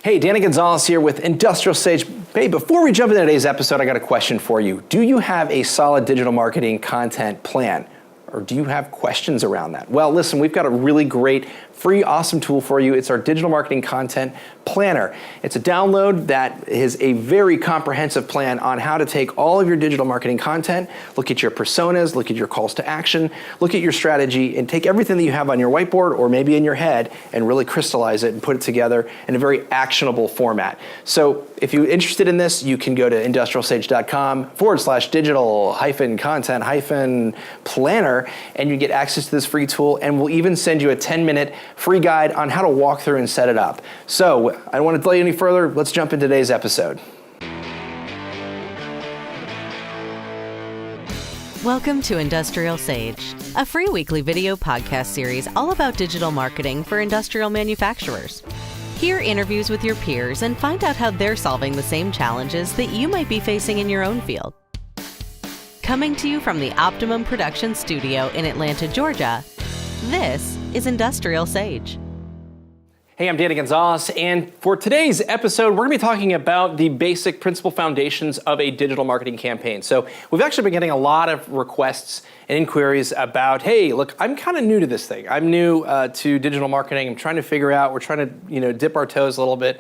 Hey, Danny Gonzalez here with IndustrialSage. Hey, before we jump into today's episode, I got a question for you. Do you have a solid digital marketing content plan? Or do you have questions around that? Well, listen, we've got a really great, free, awesome tool for you. It's our digital marketing content planner. It's a download that is a very comprehensive plan on how to take all of your digital marketing content, look at your personas, look at your calls to action, look at your strategy, and take everything that you have on your whiteboard or maybe in your head and really crystallize it and put it together in a very actionable format. So if you're interested in this, you can go to industrialsage.com/digital-content-planner, and you get access to this free tool, and we'll even send you a 10-minute free guide on how to walk through and set it up. So I don't want to delay any further. Let's jump into today's episode. Welcome to Industrial Sage, a free weekly video podcast series all about digital marketing for industrial manufacturers. Hear interviews with your peers and find out how they're solving the same challenges that you might be facing in your own field. Coming to you from the Optimum Production Studio in Atlanta, Georgia, this is Industrial Sage. Hey, I'm Danny Gonzalez, and for today's episode, we're going to be talking about the basic principal foundations of a digital marketing campaign. So we've actually been getting a lot of requests and inquiries about, hey, look, I'm kind of new to this thing. I'm new to digital marketing. I'm trying to figure out, we're trying to dip our toes a little bit.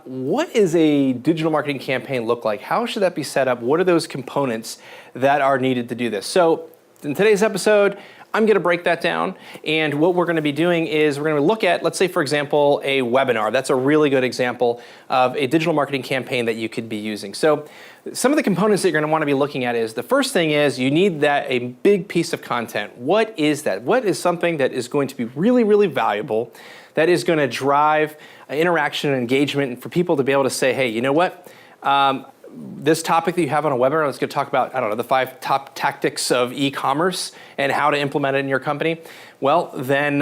What is a digital marketing campaign look like? How should that be set up? What are those components that are needed to do this? So in today's episode, I'm going to break that down, and what we're going to be doing is we're going to look at, let's say, for example, a webinar. That's a really good example of a digital marketing campaign that you could be using. So some of the components that you're going to want to be looking at is, the first thing is you need a big piece of content. What is that? What is something that is going to be really, really valuable, that is going to drive interaction and engagement, and for people to be able to say, hey, you know what? This topic that you have on a webinar, let's go talk about, the 5 top tactics of e-commerce and how to implement it in your company. Well, then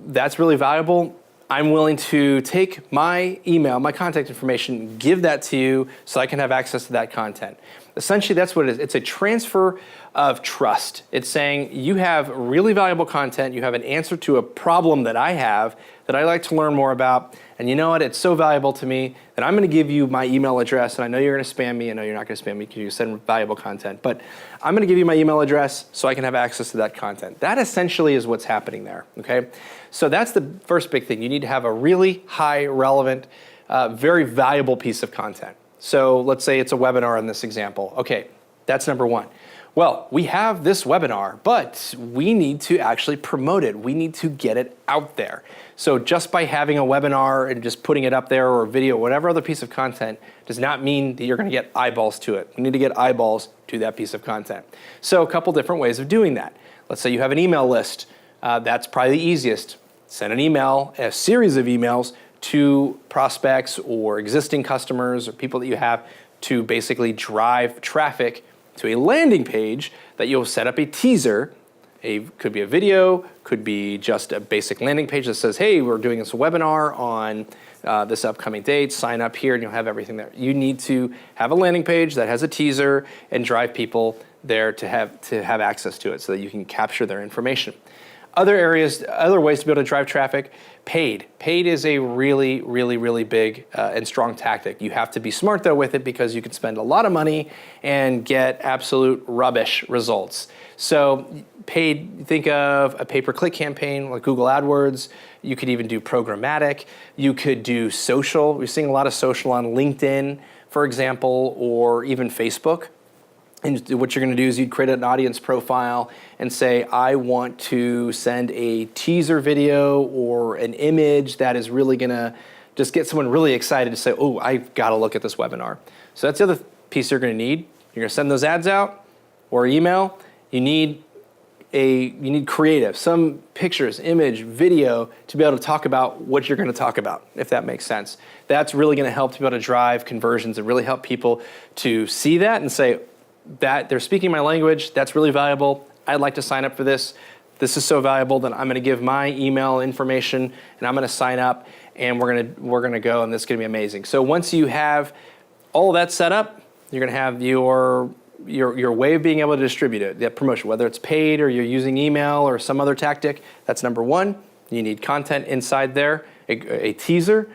that's really valuable. I'm willing to take my email, my contact information, give that to you so I can have access to that content. Essentially, that's what it is. It's a transfer of trust. It's saying you have really valuable content, you have an answer to a problem that I have that I like to learn more about, and you know what, it's so valuable to me that I'm going to give you my email address, and I know you're going to spam me, I know you're not going to spam me because you send valuable content, but I'm going to give you my email address so I can have access to that content. That essentially is what's happening there, okay? So that's the first big thing. You need to have a really high relevant, very valuable piece of content. So let's say it's a webinar in this example. Okay, that's number one. Well, we have this webinar, but we need to actually promote it. We need to get it out there. So just by having a webinar and just putting it up there, or a video, whatever other piece of content, does not mean that you're going to get eyeballs to it. You need to get eyeballs to that piece of content. So a couple different ways of doing that. Let's say you have an email list. That's probably the easiest. Send an email, a series of emails to prospects or existing customers or people that you have to basically drive traffic to a landing page that you'll set up a teaser. Could be a video, could be just a basic landing page that says, hey, we're doing this webinar on this upcoming date, sign up here, and you'll have everything there. You need to have a landing page that has a teaser and drive people there to have access to it so that you can capture their information. Other ways to be able to drive traffic, paid. Paid is a really, really, really big and strong tactic. You have to be smart though with it, because you can spend a lot of money and get absolute rubbish results. So paid, think of a pay-per-click campaign like Google AdWords. You could even do programmatic. You could do social. We're seeing a lot of social on LinkedIn, for example, or even Facebook. And what you're going to do is you'd create an audience profile and say, I want to send a teaser video or an image that is really going to just get someone really excited to say, oh, I've got to look at this webinar. So that's the other piece you're going to need. You're going to send those ads out or email. You need creative, some pictures, image, video to be able to talk about what you're going to talk about, if that makes sense. That's really going to help to be able to drive conversions and really help people to see that and say, that they're speaking my language, that's really valuable, I'd like to sign up for this. This is so valuable that I'm going to give my email information and I'm going to sign up, and we're going to go, and this is going to be amazing. So once you have all of that set up, you're going to have your way of being able to distribute it, that promotion, whether it's paid or you're using email or some other tactic. That's number one. You need content inside there, a teaser.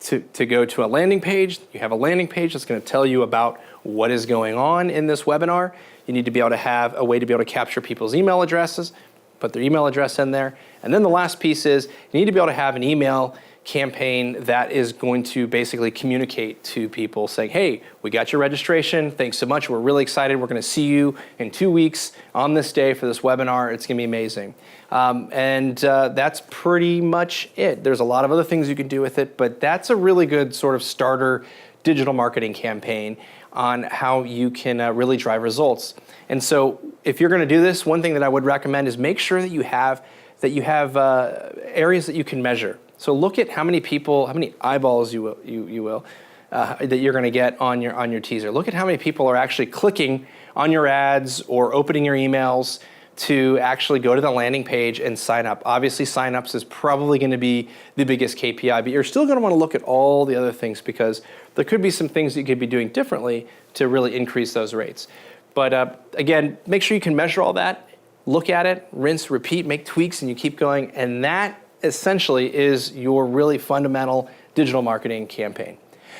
to go to a landing page. You have a landing page that's going to tell you about what is going on in this webinar. You need to be able to have a way to be able to capture people's email addresses, put their email address in there. And then the last piece is you need to be able to have an email campaign that is going to basically communicate to people saying, hey, we got your registration. Thanks so much. We're really excited. We're going to see you in 2 weeks on this day for this webinar. It's going to be amazing. That's pretty much it. There's a lot of other things you can do with it, but that's a really good sort of starter digital marketing campaign on how you can really drive results. And so if you're going to do this, one thing that I would recommend is make sure that you have areas that you can measure. So look at how many people, how many eyeballs you will that you're going to get on your teaser. Look at how many people are actually clicking on your ads or opening your emails to actually go to the landing page and sign up. Obviously, signups is probably going to be the biggest KPI, but you're still going to want to look at all the other things because there could be some things that you could be doing differently to really increase those rates. But again, make sure you can measure all that, look at it, rinse, repeat, make tweaks, and you keep going. And that essentially is your really fundamental digital marketing campaign.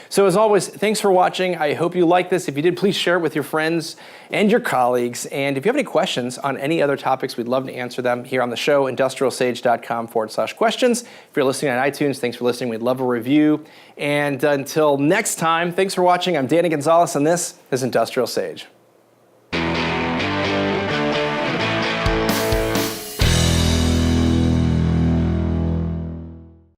So as always, thanks for watching. I hope you like this. If you did, please share it with your friends and your colleagues. And if you have any questions on any other topics, we'd love to answer them here on the show, industrialsage.com/questions. If you're listening on iTunes, thanks for listening. We'd love a review. And until next time, thanks for watching. I'm Danny Gonzalez, and this is Industrial Sage.